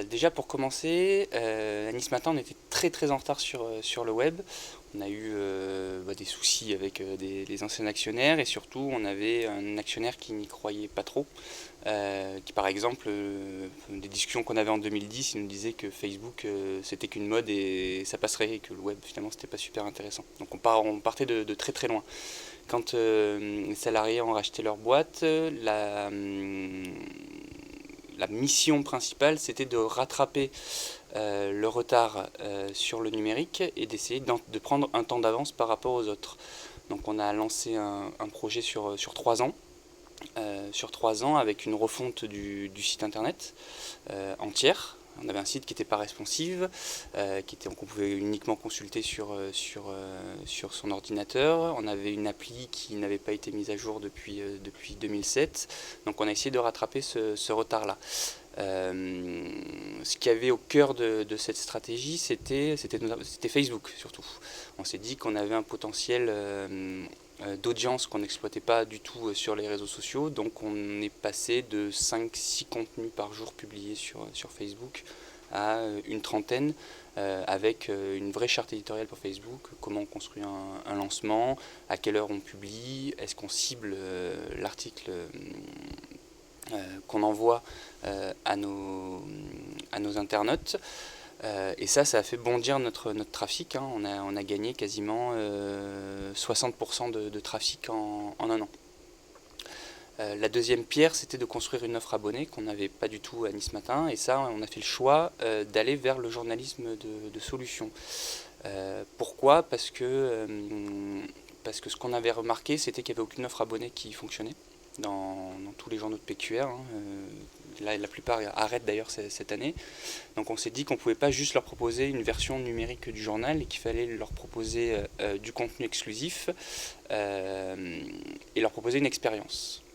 Déjà pour commencer, à Nice Matin, on était très en retard sur le web. On a eu des soucis avec les anciens actionnaires et surtout on avait un actionnaire qui n'y croyait pas trop. Qui par exemple, des discussions qu'on avait en 2010, il nous disait que Facebook c'était qu'une mode et ça passerait et que le web finalement c'était pas super intéressant. Donc on partait de très loin. Quand les salariés ont racheté leur boîte, la mission principale, c'était de rattraper le retard sur le numérique et d'essayer de prendre un temps d'avance par rapport aux autres. Donc on a lancé un projet sur 3 ans. Sur 3 ans avec une refonte du site internet entière. On avait un site qui n'était pas responsive, qu'on pouvait uniquement consulter sur son ordinateur. On avait une appli qui n'avait pas été mise à jour depuis 2007. Donc on a essayé de rattraper ce retard-là. Ce qu'il y avait au cœur de cette stratégie, c'était Facebook surtout. On s'est dit qu'on avait un potentiel d'audience qu'on n'exploitait pas du tout sur les réseaux sociaux. Donc on est passé de 5-6 contenus par jour publiés sur Facebook à une trentaine avec une vraie charte éditoriale pour Facebook, comment on construit un lancement, à quelle heure on publie, est-ce qu'on cible l'article qu'on envoie à nos internautes. Et ça a fait bondir notre trafic. Hein. On a gagné quasiment 60% de trafic en un an. La deuxième pierre, c'était de construire une offre abonnée qu'on n'avait pas du tout à Nice Matin. Et ça, on a fait le choix d'aller vers le journalisme de solution. Pourquoi ? Parce que ce qu'on avait remarqué, c'était qu'il n'y avait aucune offre abonnée qui fonctionnait dans tous les journaux de PQR. Hein. La plupart arrêtent d'ailleurs cette année. Donc on s'est dit qu'on ne pouvait pas juste leur proposer une version numérique du journal et qu'il fallait leur proposer du contenu exclusif et leur proposer une expérience.